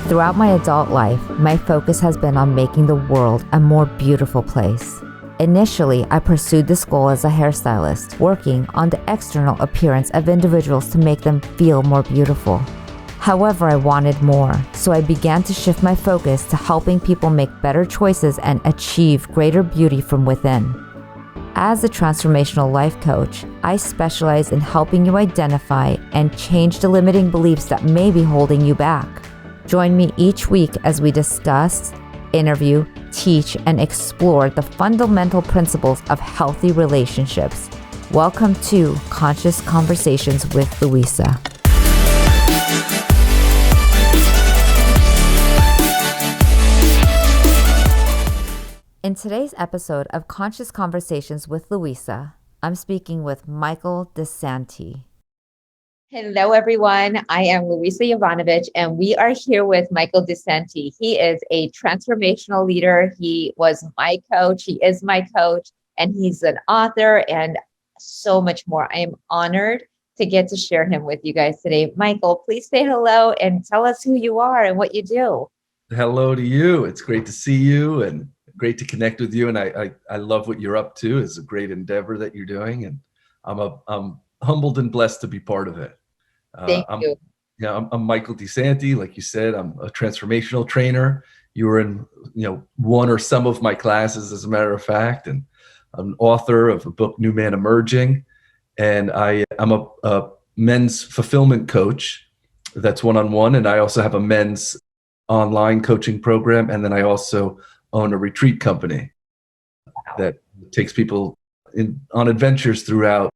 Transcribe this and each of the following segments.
Throughout my adult life, my focus has been on making the world a more beautiful place. Initially, I pursued this goal as a hairstylist, working on the external appearance of individuals to make them feel more beautiful. However, I wanted more, so I began to shift my focus to helping people make better choices and achieve greater beauty from within. As a transformational life coach, I specialize in helping you identify and change the limiting beliefs that may be holding you back. Join me each week as we discuss, interview, teach, and explore the fundamental principles of healthy relationships. Welcome to Conscious Conversations with Louisa. In today's episode of Conscious Conversations with Louisa, I'm speaking with Michael Desanti. Hello, everyone. I am Louisa Jovanovic, and we are here with Michael Desanti. He is a transformational leader. He was my coach. He is my coach, and he's an author and so much more. I am honored to get to share him with you guys today. Michael, please say hello and tell us who you are and what you do. Hello to you. It's great to see you and great to connect with you. And I love what you're up to. It's a great endeavor that you're doing. And I'm humbled and blessed to be part of it. Thank you. Yeah, I'm Michael Desanti. Like you said, I'm a transformational trainer. You were in, one or some of my classes, as a matter of fact, and I'm an author of a book, New Man Emerging. And I'm a men's fulfillment coach. That's one-on-one. And I also have a men's online coaching program. And then I also own a retreat company that takes people on adventures throughout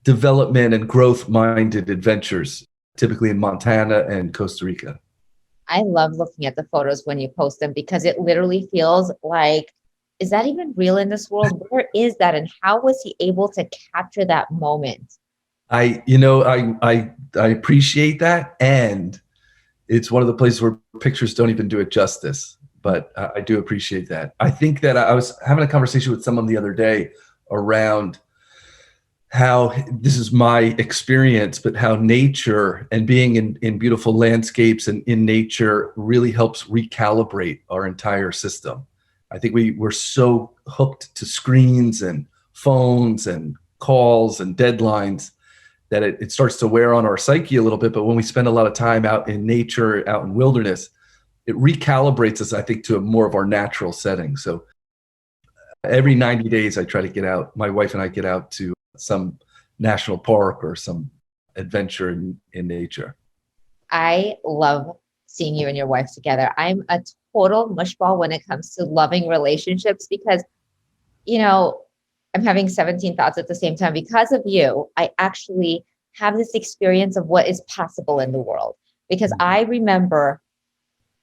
development and growth-minded adventures, typically in Montana and Costa Rica. I love looking at the photos when you post them because it literally feels like, is that even real in this world? Where is that? And how was he able to capture that moment? I appreciate that. And it's one of the places where pictures don't even do it justice. But I do appreciate that. I think that I was having a conversation with someone the other day around how this is my experience, but how nature and being in beautiful landscapes and in nature really helps recalibrate our entire system. I think we're so hooked to screens and phones and calls and deadlines that it starts to wear on our psyche a little bit. But when we spend a lot of time out in nature, out in wilderness, it recalibrates us, I think, to a more of our natural setting. So every 90 days, I try to get out. My wife and I get out to some national park or some adventure in nature. I love seeing you and your wife together. I'm a total mushball when it comes to loving relationships because, I'm having 17 thoughts at the same time. Because of you, I actually have this experience of what is possible in the world. Because I remember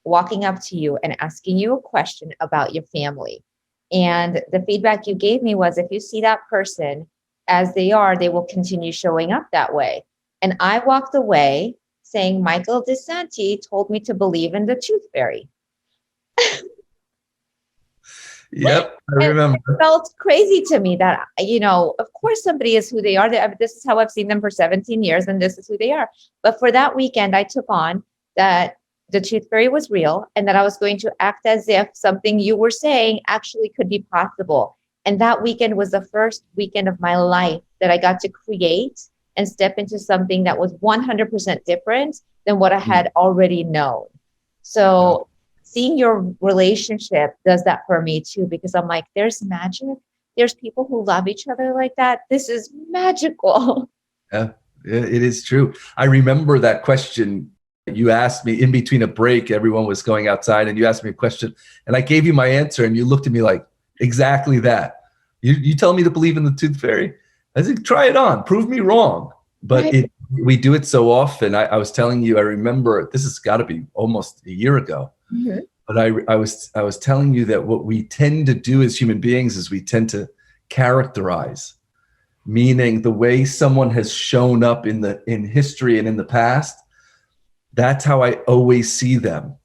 walking up to you and asking you a question about your family. And the feedback you gave me was, if you see that person as they are, they will continue showing up that way. And I walked away saying, Michael Desanti told me to believe in the tooth fairy. Yep, I remember. It felt crazy to me that, of course somebody is who they are. This is how I've seen them for 17 years, and this is who they are. But for that weekend, I took on that the tooth fairy was real and that I was going to act as if something you were saying actually could be possible. And that weekend was the first weekend of my life that I got to create and step into something that was 100% different than what I had already known. So seeing your relationship does that for me too, because I'm like, there's magic. There's people who love each other like that. This is magical. Yeah, it is true. I remember that question you asked me in between a break. Everyone was going outside and you asked me a question and I gave you my answer and you looked at me like, exactly that. You tell me to believe in the tooth fairy? I said, try it on, prove me wrong. But Right. We do it so often. I was telling you, I remember, this has got to be almost a year ago. Mm-hmm. But I was telling you that what we tend to do as human beings is we tend to characterize, meaning the way someone has shown up in history and in the past. That's how I always see them.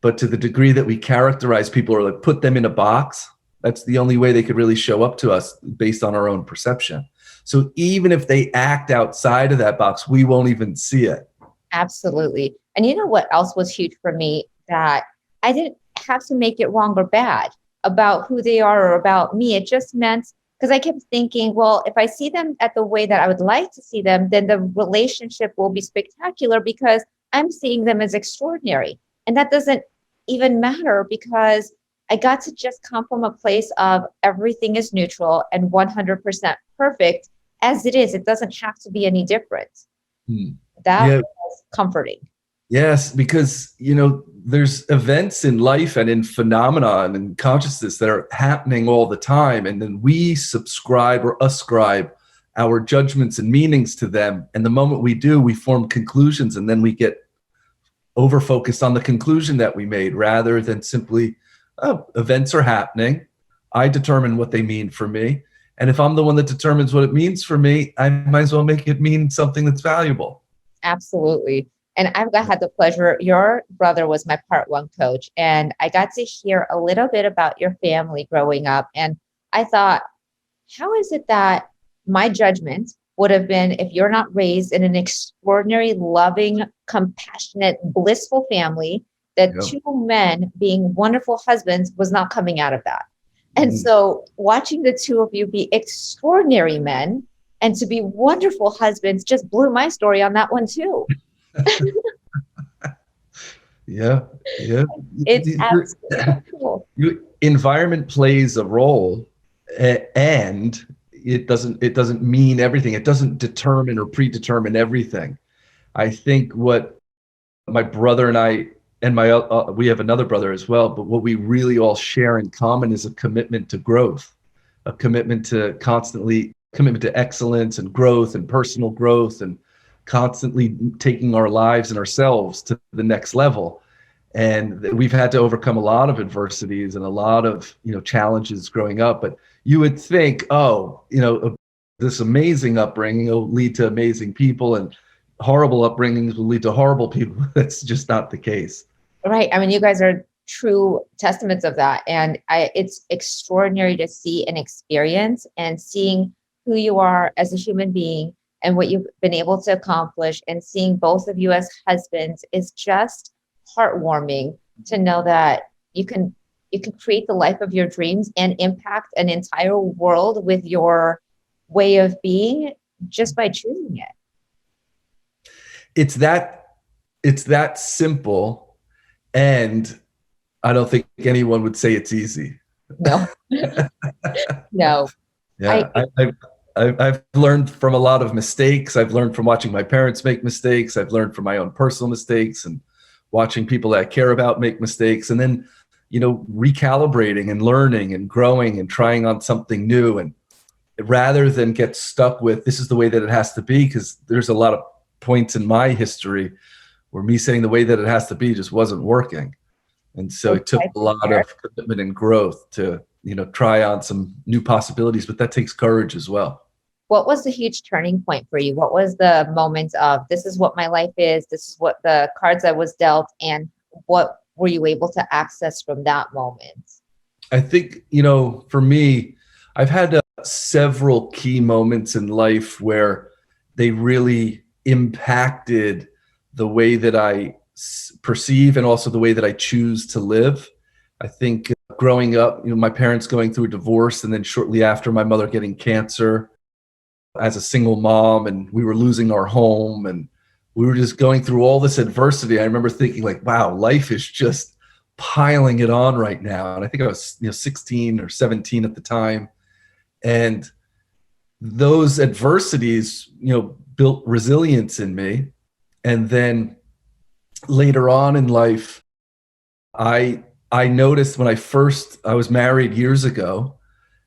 But to the degree that we characterize people or like put them in a box, that's the only way they could really show up to us based on our own perception. So even if they act outside of that box, we won't even see it. Absolutely. And you know what else was huge for me? That I didn't have to make it wrong or bad about who they are or about me. It just meant, because I kept thinking, well, if I see them at the way that I would like to see them, then the relationship will be spectacular because I'm seeing them as extraordinary. And that doesn't even matter because I got to just come from a place of everything is neutral and 100% perfect as it is. It doesn't have to be any different. That Yeah. was comforting. Yes, because, there's events in life and in phenomenon and consciousness that are happening all the time. And then we subscribe or ascribe our judgments and meanings to them. And the moment we do, we form conclusions, and then we get over focused on the conclusion that we made rather than simply, oh, events are happening. I determine what they mean for me. And if I'm the one that determines what it means for me, I might as well make it mean something that's valuable. Absolutely. And had the pleasure, your brother was my part one coach, and I got to hear a little bit about your family growing up. And I thought, how is it that my judgment would have been, if you're not raised in an extraordinary, loving, compassionate, blissful family, that two men being wonderful husbands was not coming out of that. And so watching the two of you be extraordinary men and to be wonderful husbands just blew my story on that one too. Yeah. It's absolutely cool. Environment plays a role, and it doesn't mean everything. It doesn't determine or predetermine everything. I think what my brother and I and we have another brother as well, but what we really all share in common is a commitment to growth, a commitment to excellence and growth and personal growth, and constantly taking our lives and ourselves to the next level. And we've had to overcome a lot of adversities and a lot of, challenges growing up. But you would think, this amazing upbringing will lead to amazing people, and horrible upbringings will lead to horrible people. That's just not the case. Right. I mean, you guys are true testaments of that. And it's extraordinary to see and experience, and seeing who you are as a human being and what you've been able to accomplish, and seeing both of you as husbands is just heartwarming to know that you can create the life of your dreams and impact an entire world with your way of being just by choosing it. It's that simple. And I don't think anyone would say it's easy. No. No. Yeah. I've learned from a lot of mistakes. I've learned from watching my parents make mistakes. I've learned from my own personal mistakes and watching people that I care about make mistakes. And then, recalibrating and learning and growing and trying on something new. And rather than get stuck with, this is the way that it has to be, because there's a lot of points in my history where me saying the way that it has to be just wasn't working. And so it took a lot of commitment and growth to, try on some new possibilities, but that takes courage as well. What was the huge turning point for you? What was the moment of, this is what my life is, this is what the cards I was dealt, and what were you able to access from that moment? I think, for me, I've had several key moments in life where they really impacted the way that I perceive and also the way that I choose to live. I think growing up, my parents going through a divorce, and then shortly after my mother getting cancer as a single mom, and we were losing our home, and we were just going through all this adversity. I remember thinking like, wow, life is just piling it on right now. And I think I was 16 or 17 at the time. And those adversities, built resilience in me. And then later on in life, I noticed when I was married years ago,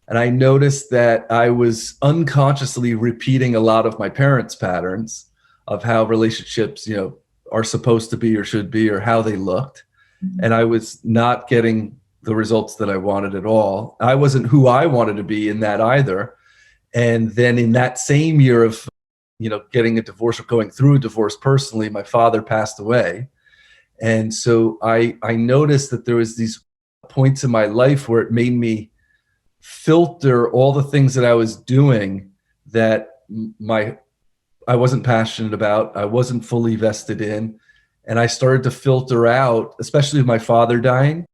and I noticed that I was unconsciously repeating a lot of my parents' patterns of how relationships, are supposed to be or should be, or how they looked. And I was not getting the results that I wanted at all. I wasn't who I wanted to be in that either. And then in that same year of, getting a divorce or going through a divorce personally, my father passed away. And so I noticed that there was these points in my life where it made me filter all the things that I was doing that I wasn't passionate about, I wasn't fully vested in, And I started to filter out, especially with my father dying,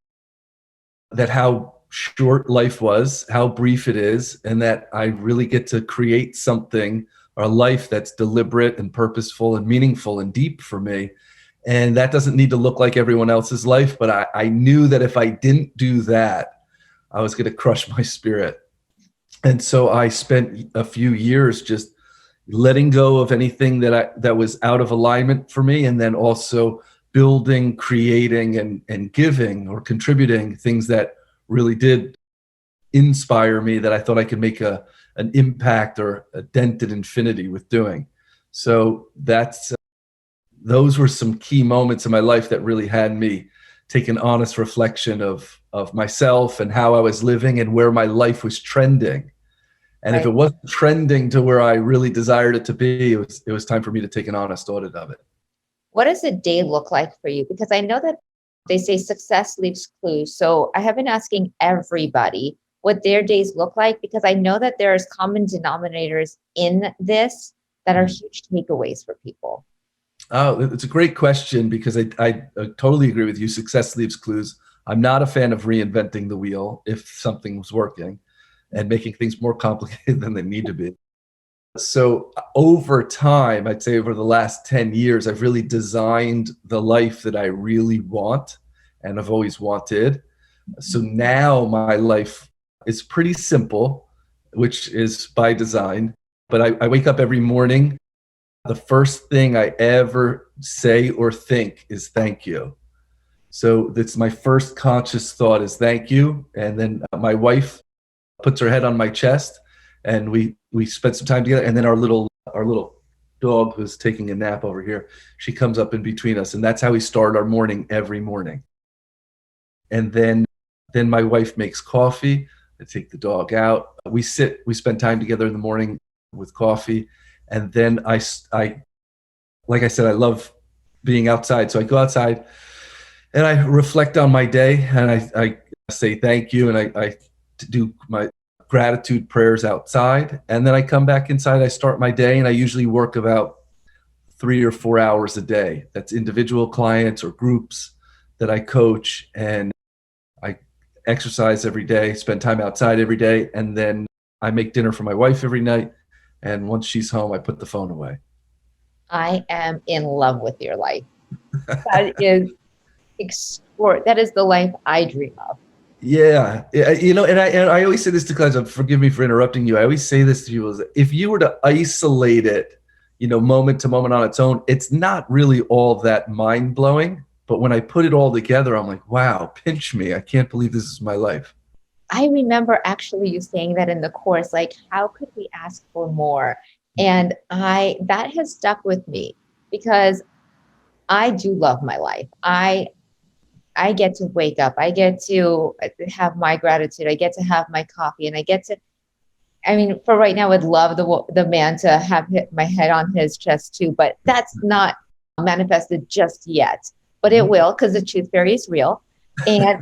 that how short life was, how brief it is, and that I really get to create something or a life that's deliberate and purposeful and meaningful and deep for me. And that doesn't need to look like everyone else's life, but I knew that if I didn't do that, I was going to crush my spirit. And so I spent a few years just letting go of anything that was out of alignment for me, and then also building, creating, and giving or contributing things that really did inspire me, that I thought I could make an impact or a dent in infinity with doing. So those were some key moments in my life that really had me take an honest reflection of myself and how I was living and where my life was trending. And Right. if it wasn't trending to where I really desired it to be, it was time for me to take an honest audit of it. What does a day look like for you? Because I know that they say success leaves clues. So I have been asking everybody what their days look like, because I know that there's common denominators in this that are huge takeaways for people. Oh, it's a great question, because I totally agree with you. Success leaves clues. I'm not a fan of reinventing the wheel if something was working and making things more complicated than they need to be. So over time, I'd say over the last 10 years, I've really designed the life that I really want and have always wanted. So now my life is pretty simple, which is by design. But I wake up every morning. The first thing I ever say or think is thank you. So that's my first conscious thought, is thank you. And then my wife puts her head on my chest, and we spend some time together. And then our little dog, who's taking a nap over here, she comes up in between us, and that's how we start our morning every morning. And then my wife makes coffee. I take the dog out. We spend time together in the morning with coffee. And then I like I said, I love being outside. So I go outside and I reflect on my day, and I say thank you, and I do my gratitude prayers outside. And then I come back inside, I start my day, and I usually work about 3 or 4 hours a day. That's individual clients or groups that I coach, and I exercise every day, spend time outside every day, and then I make dinner for my wife every night. And once she's home, I put the phone away. I am in love with your life. That is that is the life I dream of. Yeah. And I always say this to clients, forgive me for interrupting you. I always say this to people, is if you were to isolate it, moment to moment on its own, it's not really all that mind blowing. But when I put it all together, I'm like, wow, pinch me. I can't believe this is my life. I remember actually you saying that in the course, like, how could we ask for more? And that has stuck with me, because I do love my life. I get to wake up. I get to have my gratitude. I get to have my coffee, and for right now, I'd love the man to have my head on his chest too, but that's not manifested just yet, but it will, because the tooth fairy is real. And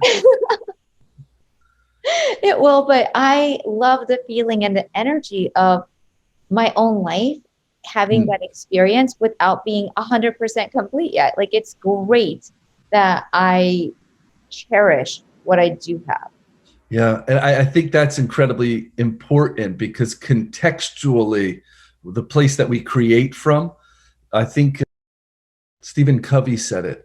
it will, but I love the feeling and the energy of my own life, having that experience without being 100% complete yet. Like, it's great that I cherish what I do have. Yeah. And I think that's incredibly important, because contextually, the place that we create from, I think Stephen Covey said it,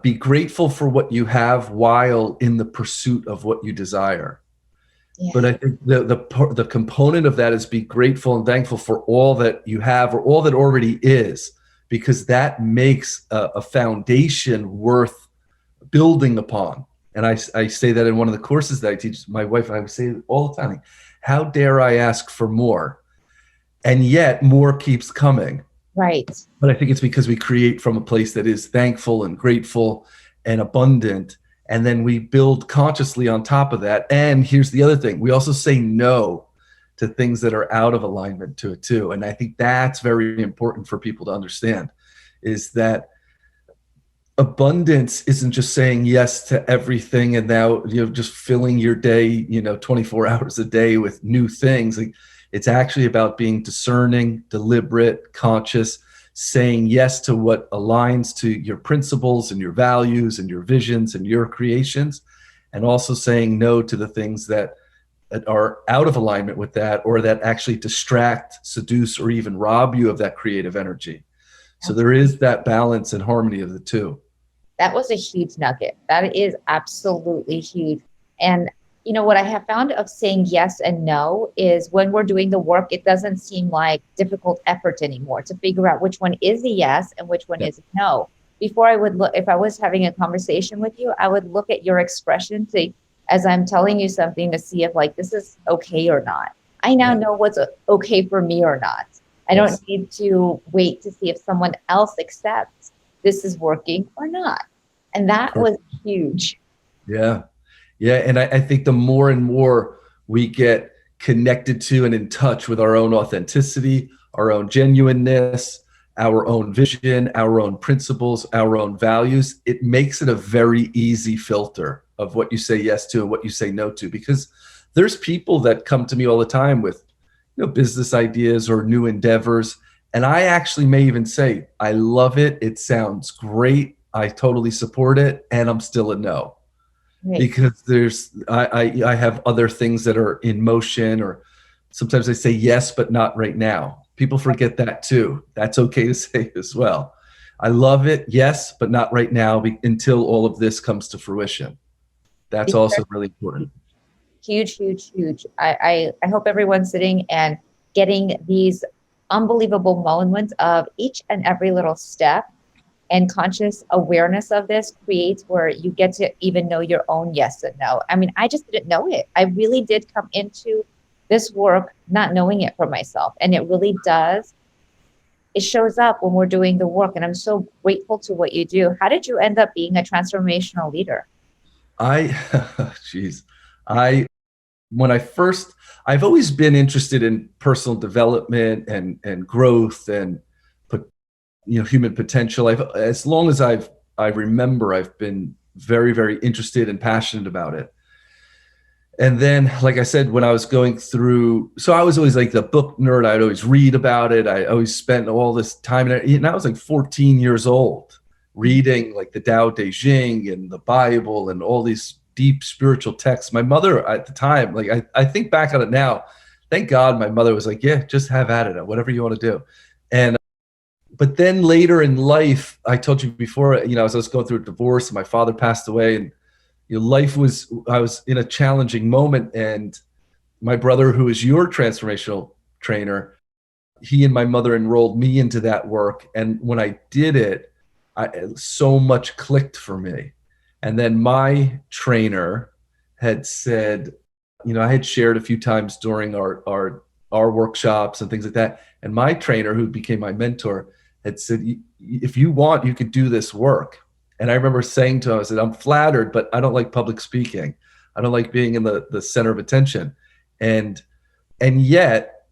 be grateful for what you have while in the pursuit of what you desire. Yeah. But I think the component of that is be grateful and thankful for all that you have, or all that already is, because that makes a foundation worth building upon. And I say that in one of the courses that I teach my wife. I say it all the time: how dare I ask for more? And yet more keeps coming. Right. But I think it's because we create from a place that is thankful and grateful and abundant. And then we build consciously on top of that. And here's the other thing: we also say no to things that are out of alignment to it too. And I think that's very important for people to understand, is that abundance isn't just saying yes to everything and now just filling your day 24 hours a day with new things. Like, it's actually about being discerning, deliberate, conscious, saying yes to what aligns to your principles and your values and your visions and your creations, and also saying no to the things that are out of alignment with that, or that actually distract, seduce, or even rob you of that creative energy. So there is that balance and harmony of the two. That was a huge nugget. That is absolutely huge. And you know what I have found of saying yes and no is when we're doing the work, it doesn't seem like difficult effort anymore to figure out which one is a yes and which one is a no. Before I would look, if I was having a conversation with you, I would look at your expression to, as I'm telling you something, to see if like this is okay or not. I now know what's okay for me or not. I don't need to wait to see if someone else accepts this is working or not. And that was huge. Yeah. Yeah. And I think the more and more we get connected to and in touch with our own authenticity, our own genuineness, our own vision, our own principles, our own values, it makes it a very easy filter of what you say yes to and what you say no to. Because there's people that come to me all the time with, you know, business ideas or new endeavors. And I actually may even say, I love it. It sounds great. I totally support it. And I'm still a no. Right. Because I have other things that are in motion, or sometimes I say yes, but not right now. People forget that too. That's okay to say as well. I love it. Yes, but not right now until all of this comes to fruition. That's also really important. Huge, huge, huge. I hope everyone's sitting and getting these unbelievable moments of each and every little step, and conscious awareness of this creates where you get to even know your own yes and no. I mean, I just didn't know it. I really did come into this work not knowing it for myself. And it really does. It shows up when we're doing the work. And I'm so grateful to what you do. How did you end up being a transformational leader? I've always been interested in personal development and growth and human potential. As long as I remember, I've been very, very interested and passionate about it. And then, like I said, when I was going through, so I was always like the book nerd. I'd always read about it. I always spent all this time, and I was like 14 years old reading like the Tao Te Ching and the Bible and all these deep spiritual texts. My mother at the time, like I think back on it now, thank God my mother was like, yeah, just have at it, whatever you want to do. And but then later in life, I told you before, as I was going through a divorce and my father passed away, and I was in a challenging moment, and my brother, who is your transformational trainer, he and my mother enrolled me into that work. And when I did it, so much clicked for me. And then my trainer had said, I had shared a few times during our workshops and things like that. And my trainer, who became my mentor, had said, if you want, you could do this work. And I remember saying to him, I said, I'm flattered, but I don't like public speaking. I don't like being in the center of attention. And yet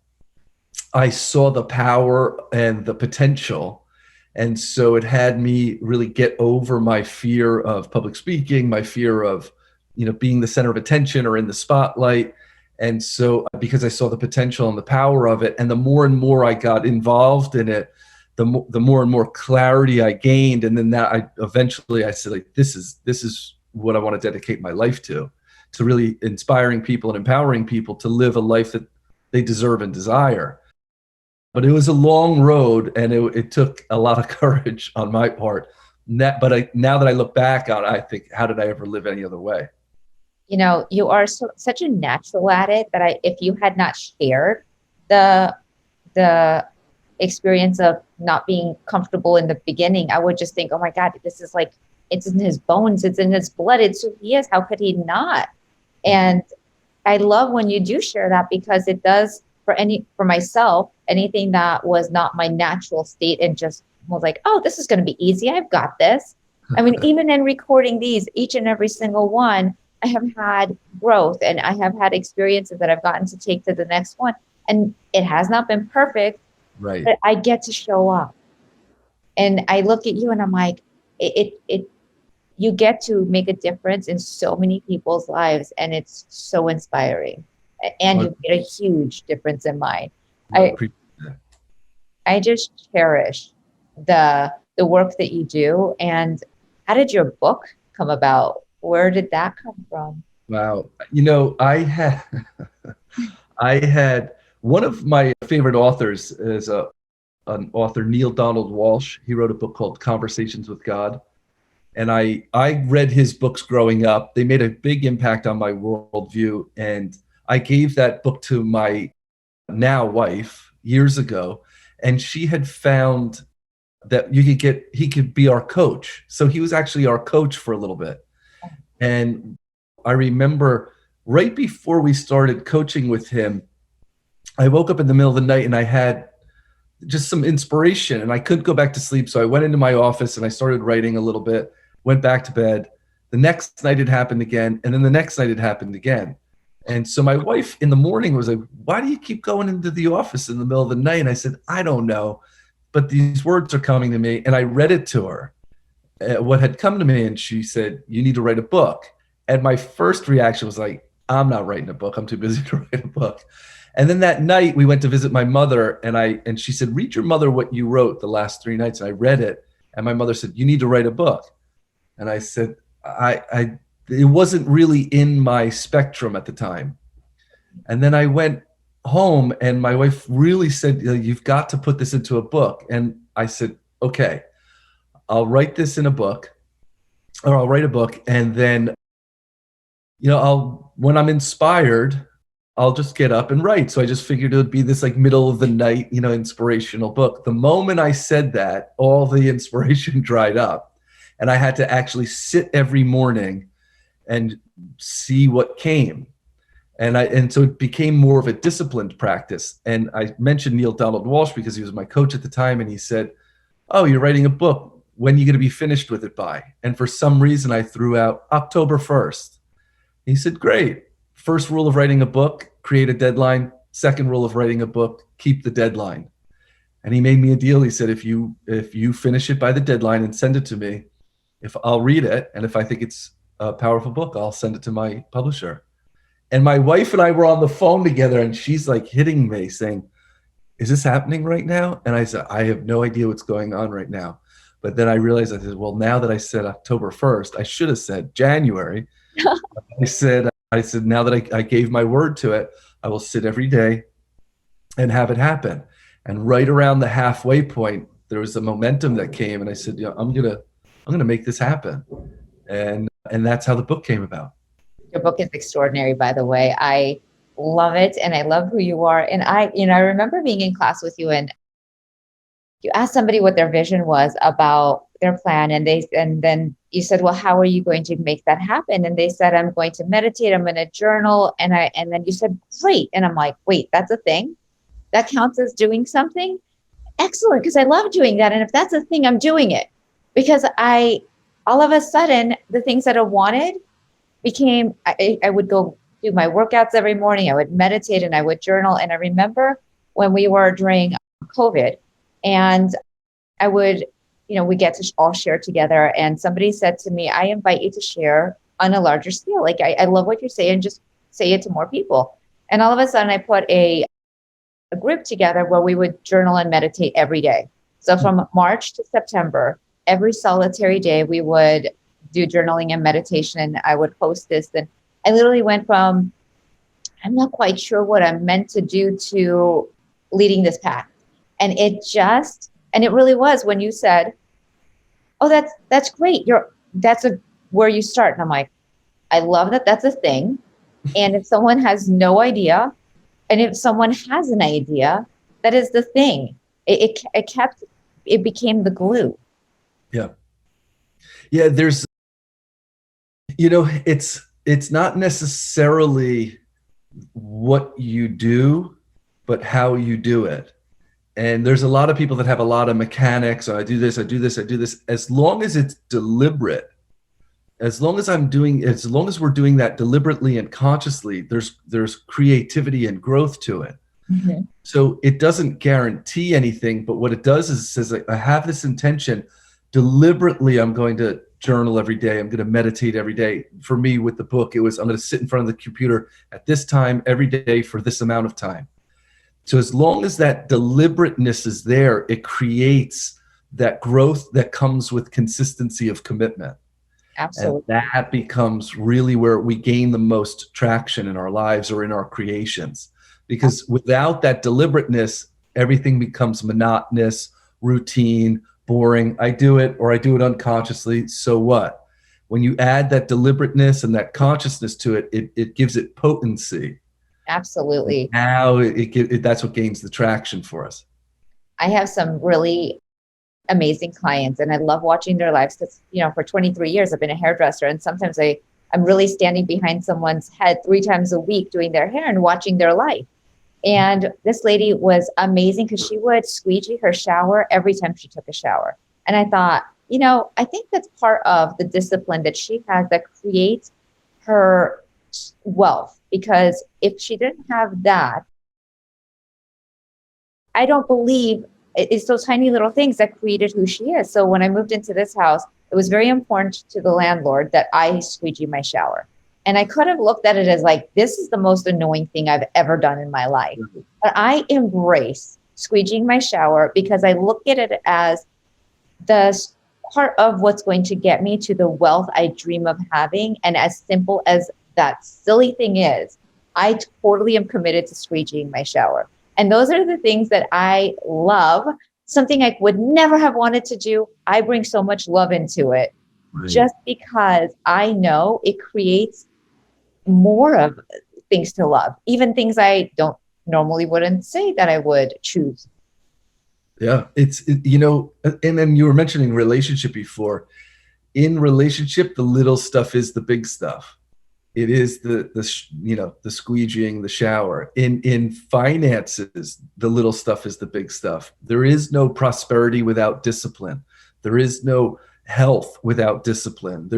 I saw the power and the potential. And so it had me really get over my fear of public speaking, my fear of, being the center of attention or in the spotlight. And so because I saw the potential and the power of it, and the more and more I got involved in it, the more and more clarity I gained. And then I said, like, this is what I want to dedicate my life to really inspiring people and empowering people to live a life that they deserve and desire. But it was a long road, and it took a lot of courage on my part. Now that I look back on it, I think, how did I ever live any other way? You are such a natural at it that if you had not shared the experience of not being comfortable in the beginning, I would just think, oh my God, this is like, it's in his bones, it's in his blood, it's who he is. How could he not? And I love when you do share that, because it does for myself, anything that was not my natural state and just was like, oh, this is going to be easy, I've got this. I mean, even in recording these, each and every single one, I have had growth and I have had experiences that I've gotten to take to the next one. And it has not been perfect, right? But I get to show up. And I look at you and I'm like, you get to make a difference in so many people's lives, and it's so inspiring. And you made a huge difference in mine. I just cherish the work that you do. And how did your book come about? Where did that come from? Wow. I had one of my favorite authors is an author, Neil Donald Walsh. He wrote a book called Conversations with God. And I read his books growing up. They made a big impact on my worldview. And I gave that book to my now wife years ago. And she had found that he could be our coach. So he was actually our coach for a little bit. And I remember right before we started coaching with him, I woke up in the middle of the night and I had just some inspiration and I couldn't go back to sleep. So I went into my office and I started writing a little bit, went back to bed. The next night it happened again. And then the next night it happened again. And so my wife in the morning was like, why do you keep going into the office in the middle of the night? And I said, I don't know, but these words are coming to me. And I read it to her, what had come to me. And she said, you need to write a book. And my first reaction was like, I'm not writing a book. I'm too busy to write a book. And then that night we went to visit my mother and she said, read your mother what you wrote the last 3 nights. And I read it. And my mother said, you need to write a book. And I said, it wasn't really in my spectrum at the time. And then I went home and my wife really said, you've got to put this into a book. And I said, okay, I'll write this in a book, or I'll write a book. And then, when I'm inspired, I'll just get up and write. So I just figured it would be this like middle of the night, inspirational book. The moment I said that, all the inspiration dried up and I had to actually sit every morning and see what came. And so it became more of a disciplined practice. And I mentioned Neil Donald Walsh because he was my coach at the time. And he said, oh, you're writing a book. When are you going to be finished with it by? And for some reason I threw out October 1st. He said, great. First rule of writing a book, create a deadline. Second rule of writing a book, keep the deadline. And he made me a deal. He said, if you finish it by the deadline and send it to me, if I'll read it, and if I think it's a powerful book, I'll send it to my publisher. And my wife and I were on the phone together and she's like hitting me saying, is this happening right now? And I said, I have no idea what's going on right now. But then I realized, I said, well, now that I said October 1st, I should have said January. I said, now that I gave my word to it, I will sit every day and have it happen. And right around the halfway point, there was a momentum that came, and I said, I'm gonna make this happen. And that's how the book came about. Your book is extraordinary, by the way. I love it, and I love who you are. And I remember being in class with you, and you asked somebody what their vision was about their plan, and then you said, well, how are you going to make that happen? And they said, I'm going to meditate, I'm going to journal. And then you said, great. And I'm like, wait, that's a thing? That counts as doing something? Excellent, because I love doing that. And if that's a thing, I'm doing it. Because all of a sudden, the things that I wanted became, I would go do my workouts every morning, I would meditate, and I would journal. And I remember when we were during COVID, and I would, we get to all share together. And somebody said to me, I invite you to share on a larger scale. Like, I love what you're saying, just say it to more people. And all of a sudden I put a group together where we would journal and meditate every day. So from March to September, every solitary day, we would do journaling and meditation. I would post this. And I literally went from, I'm not quite sure what I'm meant to do, to leading this path. And it really was when you said, oh, that's great. That's where you start. And I'm like, I love that. That's a thing. And if someone has no idea, and if someone has an idea, that is the thing. It became the glue. Yeah. Yeah. There's, it's not necessarily what you do, but how you do it. And there's a lot of people that have a lot of mechanics. I do this, I do this, I do this. As long as it's deliberate, as long as we're doing that deliberately and consciously, there's creativity and growth to it. Mm-hmm. So it doesn't guarantee anything, but what it does is it says, I have this intention, deliberately I'm going to journal every day, I'm going to meditate every day. For me with the book, it was, I'm going to sit in front of the computer at this time every day for this amount of time. So as long as that deliberateness is there, it creates that growth that comes with consistency of commitment. Absolutely. And that becomes really where we gain the most traction in our lives or in our creations. Because without that deliberateness, everything becomes monotonous, routine, boring. I do it or I do it unconsciously. So what? When you add that deliberateness and that consciousness to it, it gives it potency. Absolutely. Now that's what gains the traction for us. I have some really amazing clients and I love watching their lives because, for 23 years, I've been a hairdresser, and sometimes I'm really standing behind someone's head 3 times a week doing their hair and watching their life. And this lady was amazing because she would squeegee her shower every time she took a shower. And I thought, I think that's part of the discipline that she has that creates her wealth, because if she didn't have that, I don't believe it's those tiny little things that created who she is. So when I moved into this house, it was very important to the landlord that I squeegee my shower. And I could have looked at it as like, this is the most annoying thing I've ever done in my life. But I embrace squeegeeing my shower because I look at it as the part of what's going to get me to the wealth I dream of having. And as simple as that silly thing is, I totally am committed to squeegeeing my shower. And those are the things that I love. Something I would never have wanted to do. I bring so much love into it, right, just because I know it creates more of things to love, even things I don't normally wouldn't say that I would choose. Yeah, and then you were mentioning relationship before. In relationship, the little stuff is the big stuff. It is the squeegeeing the shower. In finances, the little stuff is the big stuff. There is no prosperity without discipline. There is no health without discipline.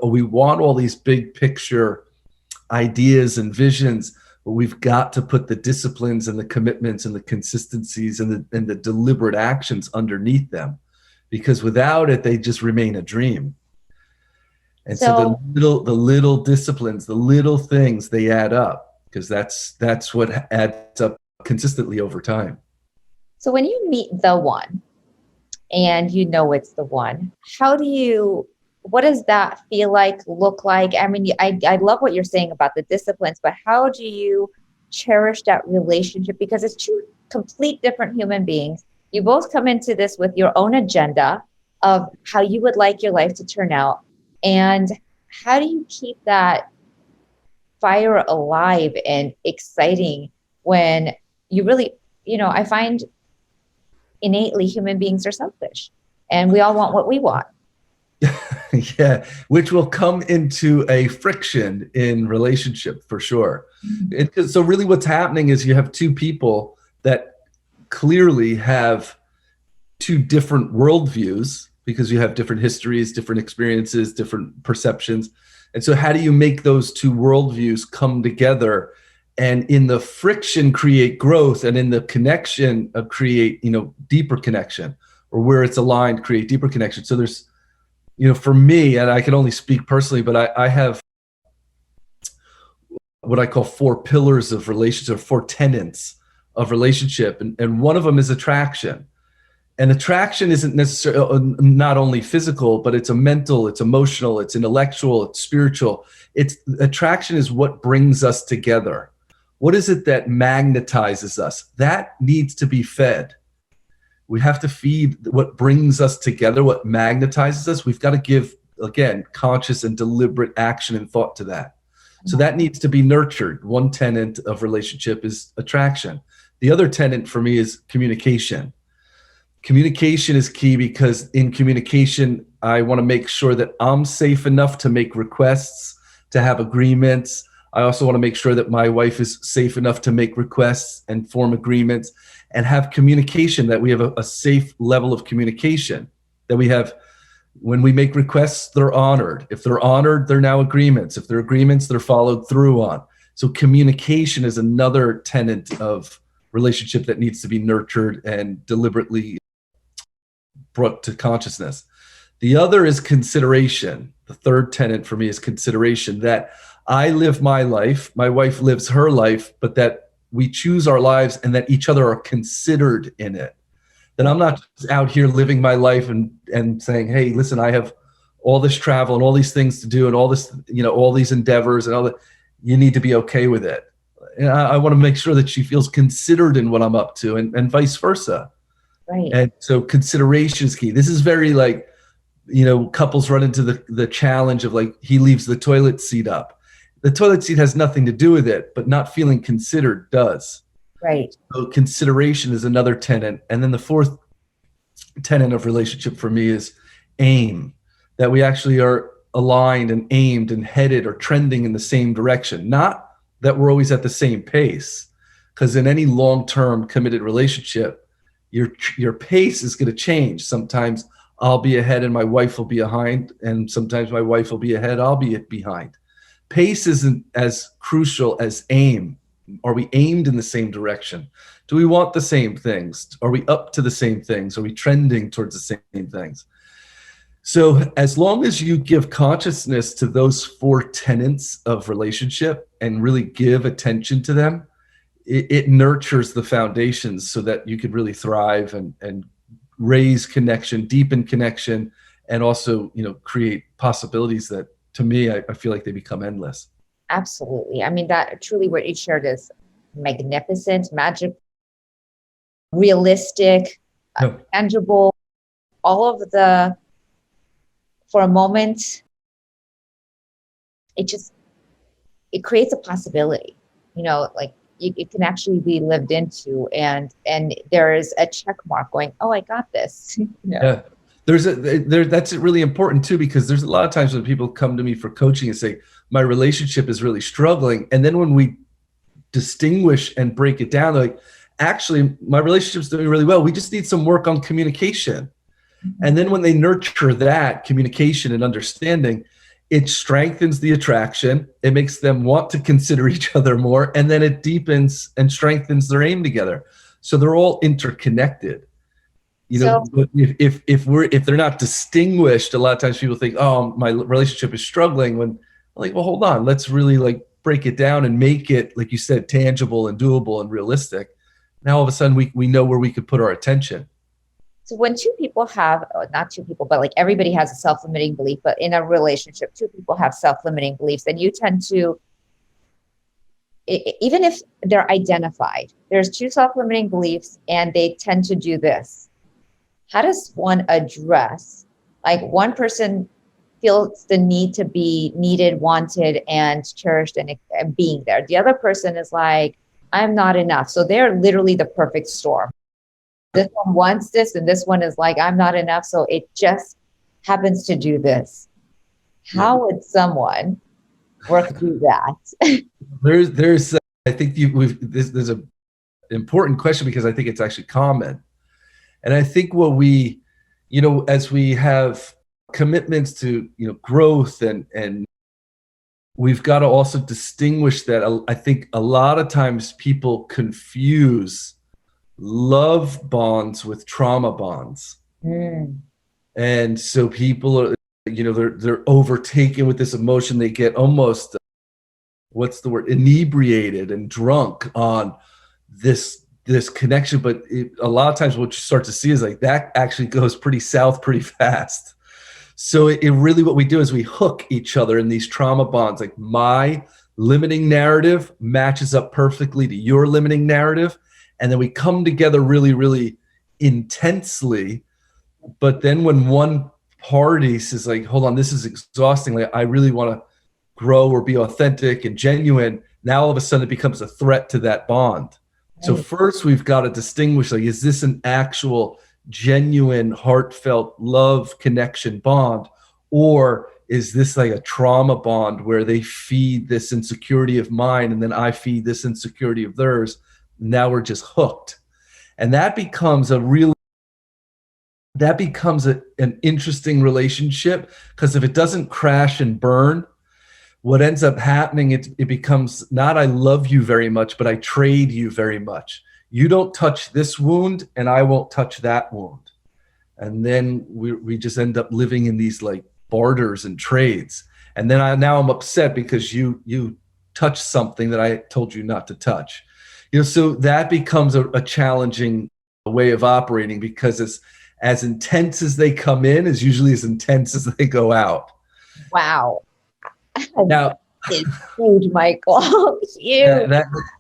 We want all these big picture ideas and visions, but we've got to put the disciplines and the commitments and the consistencies and the deliberate actions underneath them, because without it, they just remain a dream. And so the little disciplines, the little things, they add up, because that's what adds up consistently over time. So when you meet the one and it's the one, what does that feel like, look like? I mean, I love what you're saying about the disciplines, but how do you cherish that relationship? Because it's 2 complete different human beings. You both come into this with your own agenda of how you would like your life to turn out. And how do you keep that fire alive and exciting when you really, I find innately human beings are selfish and we all want what we want. Yeah, which will come into a friction in relationship for sure. Mm-hmm. So really what's happening is you have 2 people that clearly have 2 different worldviews, because you have different histories, different experiences, different perceptions. And so how do you make those 2 worldviews come together and in the friction create growth, and in the connection create, deeper connection, or where it's aligned, create deeper connection? So there's, for me, and I can only speak personally, but I have what I call 4 pillars of relationship, or 4 tenets of relationship. And one of them is attraction. And attraction isn't necessarily not only physical, but it's a mental, it's emotional, it's intellectual, it's spiritual. Attraction is what brings us together. What is it that magnetizes us? That needs to be fed. We have to feed what brings us together, what magnetizes us. We've got to give, again, conscious and deliberate action and thought to that. So that needs to be nurtured. One tenet of relationship is attraction. The other tenet for me is communication. Communication is key, because in communication, I want to make sure that I'm safe enough to make requests, to have agreements. I also want to make sure that my wife is safe enough to make requests and form agreements, and have communication, that we have a safe level of communication, that we have, when we make requests, they're honored. If they're honored, they're now agreements. If they're agreements, they're followed through on. So communication is another tenet of relationship that needs to be nurtured and deliberately brought to consciousness. The other is consideration. The third tenet for me is consideration, that I live my life, my wife lives her life, but that we choose our lives and that each other are considered in it. then I'm not just out here living my life and saying, hey, listen, I have all this travel and all these things to do and all this, all these endeavors and all that. You need to be okay with it. And I want to make sure that she feels considered in what I'm up to, and vice versa. Right. And so consideration is key. This is very like, couples run into the challenge of like, he leaves the toilet seat up. The toilet seat has nothing to do with it, but not feeling considered does. Right. So consideration is another tenet. And then the fourth tenet of relationship for me is aim, that we actually are aligned and aimed and headed or trending in the same direction. Not that we're always at the same pace, because in any long-term committed relationship, your pace is going to change. Sometimes I'll be ahead and my wife will be behind, and sometimes my wife will be ahead, I'll be behind. Pace isn't as crucial as aim. Are we aimed in the same direction? Do we want the same things? Are we up to the same things? Are we trending towards the same things? So as long as you give consciousness to those four tenets of relationship and really give attention to them, it nurtures the foundations so that you could really thrive and raise connection, deepen connection, and also, create possibilities that, to me, I feel like they become endless. Absolutely. I mean, that truly what you shared is magnificent, magic, realistic, tangible, all of the, for a moment, it creates a possibility, like it can actually be lived into, and there is a check mark going, oh, I got this. Yeah. That's really important too, because there's a lot of times when people come to me for coaching and say, my relationship is really struggling. And then when we distinguish and break it down, they're like, actually, my relationship's doing really well. We just need some work on communication. Mm-hmm. And then when they nurture that communication and understanding, it strengthens the attraction. It makes them want to consider each other more. And then it deepens and strengthens their aim together. So they're all interconnected. If they're not distinguished, a lot of times people think, oh, my relationship is struggling, when like, well, hold on, let's really like break it down and make it, like you said, tangible and doable and realistic. Now, all of a sudden we know where we could put our attention. So when two people have, not two people, but like everybody has a self-limiting belief, but in a relationship, two people have self-limiting beliefs, and you tend to, even if they're identified, there's two self-limiting beliefs and they tend to do this. How does one address, like one person feels the need to be needed, wanted, and cherished and being there. The other person is like, I'm not enough. So they're literally the perfect storm. This one wants this, and this one is like, I'm not enough. So it just happens to do this. How would someone work through that? There's I think there's an important question, because I think it's actually common. And I think what we, as we have commitments to, growth and we've got to also distinguish that. I think a lot of times people confuse love bonds with trauma bonds. Mm. And so people are, they're overtaken with this emotion. They get almost, what's the word, inebriated and drunk on this connection. But a lot of times what you start to see is like that actually goes pretty south pretty fast. So it really, what we do is we hook each other in these trauma bonds. Like my limiting narrative matches up perfectly to your limiting narrative. And then we come together really, really intensely. But then when one party says like, hold on, this is exhausting. Like I really want to grow or be authentic and genuine. Now all of a sudden it becomes a threat to that bond. Right. So first we've got to distinguish, like, is this an actual genuine, heartfelt love connection bond? Or is this like a trauma bond where they feed this insecurity of mine and then I feed this insecurity of theirs? Now we're just hooked. And that becomes an interesting relationship, because if it doesn't crash and burn, what ends up happening, it becomes not I love you very much, but I trade you very much. You don't touch this wound and I won't touch that wound. And then we just end up living in these like barters and trades. And then now I'm upset because you touched something that I told you not to touch. So that becomes a challenging way of operating, because it's as intense as they come in is usually as intense as they go out. Wow. Now, It's huge, Michael. Huge.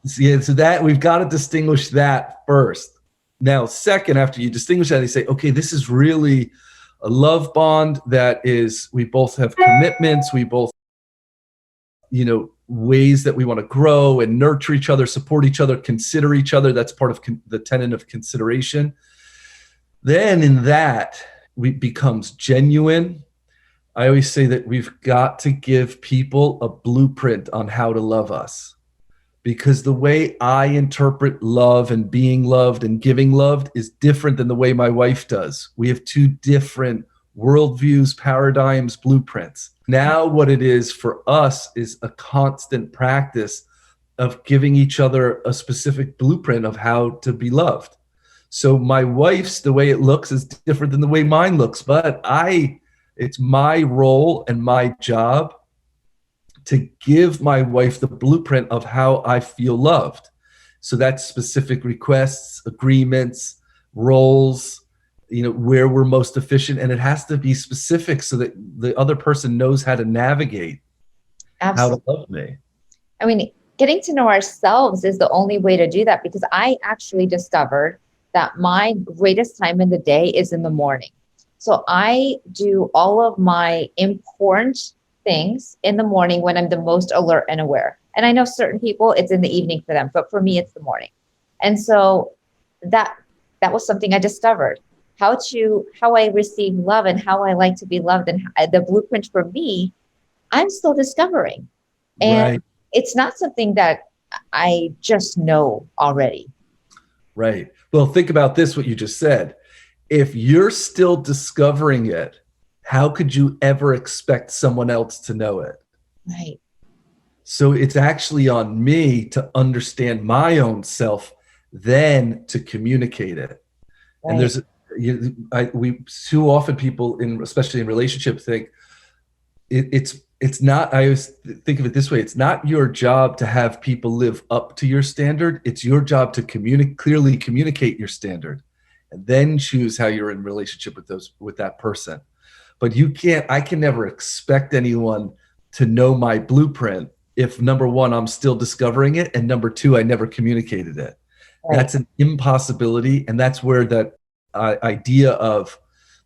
So that we've got to distinguish that first. Now, second, after you distinguish that, they say, okay, this is really a love bond that is, we both have commitments, we both, ways that we want to grow and nurture each other, support each other, consider each other. That's part of the tenet of consideration. Then in that, it becomes genuine. I always say that we've got to give people a blueprint on how to love us, because the way I interpret love and being loved and giving loved is different than the way my wife does. We have two different worldviews, paradigms, blueprints. Now what it is for us is a constant practice of giving each other a specific blueprint of how to be loved. So my wife's, the way it looks is different than the way mine looks, but it's my role and my job to give my wife the blueprint of how I feel loved. So that's specific requests, agreements, roles, where we're most efficient. And it has to be specific so that the other person knows how to navigate, Absolutely. how to love me. I mean, getting to know ourselves is the only way to do that, because I actually discovered that my greatest time in the day is in the morning. So I do all of my important things in the morning when I'm the most alert and aware. And I know certain people, it's in the evening for them, but for me, it's the morning. And so that was something I discovered, how I receive love and how I like to be loved, and the blueprint for me, I'm still discovering. And It's not something that I just know already. Right. Well, think about this, what you just said. If you're still discovering it, how could you ever expect someone else to know it? Right. So it's actually on me to understand my own self, then to communicate it. Right. And we too often people especially in relationships think it's not. I always think of it this way: it's not your job to have people live up to your standard. It's your job to clearly communicate your standard, and then choose how you're in relationship with that person. But I can never expect anyone to know my blueprint if, number one, I'm still discovering it, and number two, I never communicated it. Right. That's an impossibility. And that's where that idea of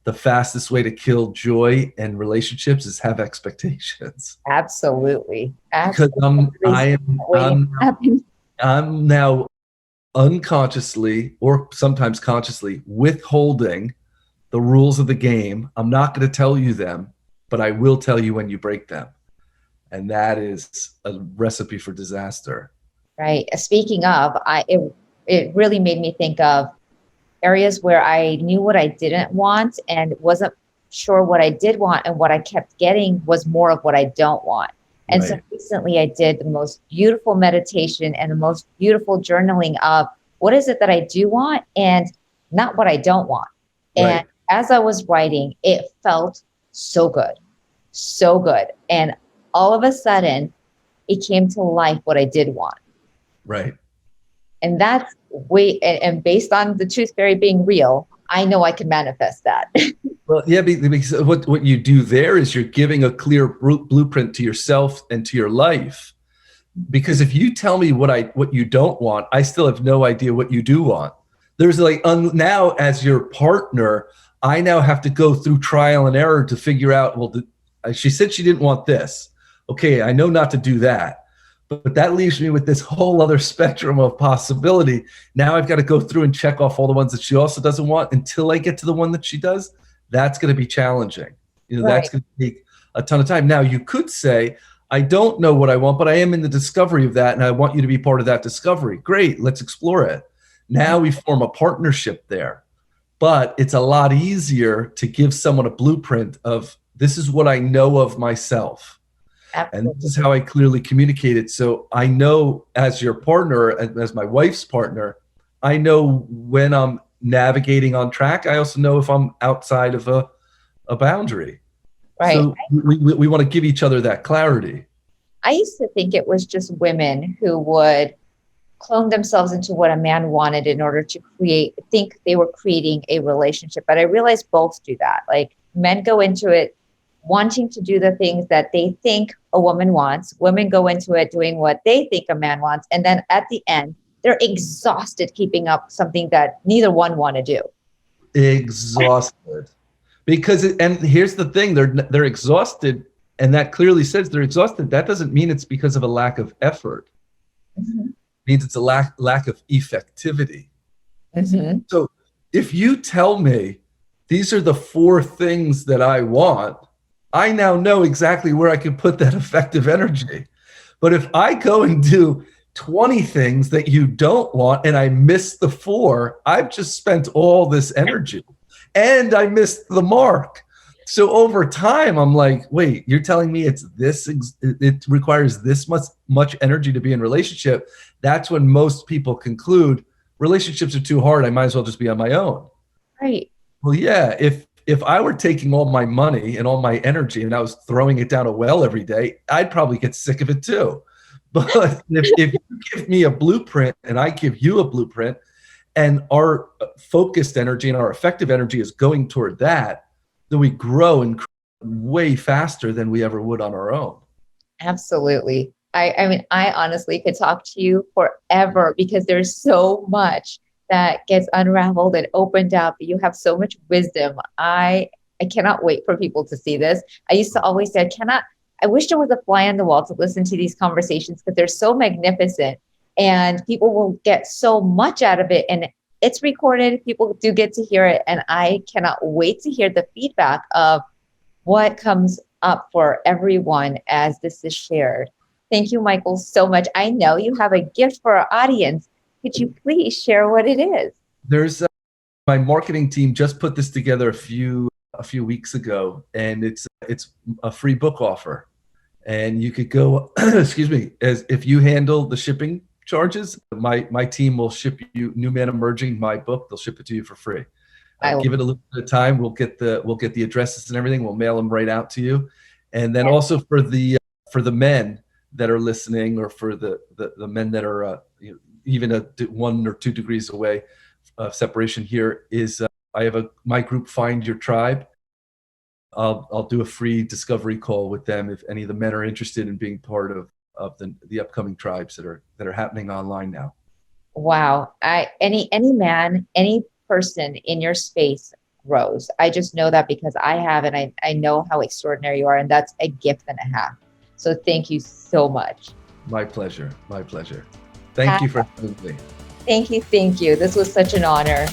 the fastest way to kill joy and relationships is have expectations. Absolutely. Because I'm now unconsciously or sometimes consciously withholding the rules of the game. I'm not going to tell you them, but I will tell you when you break them. And that is a recipe for disaster. Right. Speaking of, it really made me think of areas where I knew what I didn't want and wasn't sure what I did want, and what I kept getting was more of what I don't want. And so recently I did the most beautiful meditation and the most beautiful journaling of what is it that I do want and not what I don't want. And as I was writing, it felt so good, so good. And all of a sudden it came to life what I did want. Right. And that's and based on the tooth fairy being real, I know I can manifest that. Well, yeah, because what you do there is you're giving a clear blueprint to yourself and to your life. Because if you tell me what you don't want, I still have no idea what you do want. There's now as your partner, I now have to go through trial and error to figure out, she said she didn't want this. Okay, I know not to do that. But that leaves me with this whole other spectrum of possibility. Now I've got to go through and check off all the ones that she also doesn't want until I get to the one that she does. That's going to be challenging. That's going to take a ton of time. Now you could say, I don't know what I want, but I am in the discovery of that. And I want you to be part of that discovery. Great. Let's explore it. Now we form a partnership there, but it's a lot easier to give someone a blueprint of this is what I know of myself. Absolutely. And this is how I clearly communicate it. So I know as your partner, as my wife's partner, I know when I'm navigating on track. I also know if I'm outside of a boundary. Right. So we want to give each other that clarity. I used to think it was just women who would clone themselves into what a man wanted in order to think they were creating a relationship. But I realized both do that. Like, men go into it wanting to do the things that they think a woman wants. Women go into it doing what they think a man wants. And then at the end, they're exhausted keeping up something that neither one want to do. Exhausted. And here's the thing, they're exhausted, and that clearly says they're exhausted. That doesn't mean it's because of a lack of effort. Mm-hmm. It means it's a lack of effectivity. Mm-hmm. So if you tell me these are the 4 things that I want, I now know exactly where I can put that effective energy. But if I go and do 20 things that you don't want and I miss the 4, I've just spent all this energy and I missed the mark. So over time, I'm like, wait, you're telling me it requires this much energy to be in relationship. That's when most people conclude relationships are too hard. I might as well just be on my own. Right. Well, yeah, if I were taking all my money and all my energy and I was throwing it down a well every day, I'd probably get sick of it too. But if you give me a blueprint and I give you a blueprint, and our focused energy and our effective energy is going toward that, then we grow and way faster than we ever would on our own. Absolutely. I mean, I honestly could talk to you forever because there's so much that gets unraveled and opened up. You have so much wisdom. I cannot wait for people to see this. I used to always say, I wish there was a fly on the wall to listen to these conversations because they're so magnificent and people will get so much out of it. And it's recorded. People do get to hear it. And I cannot wait to hear the feedback of what comes up for everyone as this is shared. Thank you, Michael, so much. I know you have a gift for our audience. Could you please share what it is? There's my marketing team just put this together a few weeks ago, and it's a free book offer. And you could go, excuse me, as if you handle the shipping charges, my team will ship you New Man Emerging, my book. They'll ship it to you for free. Give it a little bit of time. We'll get the addresses and everything. We'll mail them right out to you. And then also for the men that are listening, or for the men that are even 1 or 2 degrees away of separation, here is I have my group, Find Your Tribe. I'll do a free discovery call with them if any of the men are interested in being part of the upcoming tribes that are happening online now. Wow. Any man, any person in your space grows. I just know that because I have, and I know how extraordinary you are, and that's a gift and a half. So thank you so much. My pleasure. My pleasure. Thank you for having me. Thank you. This was such an honor.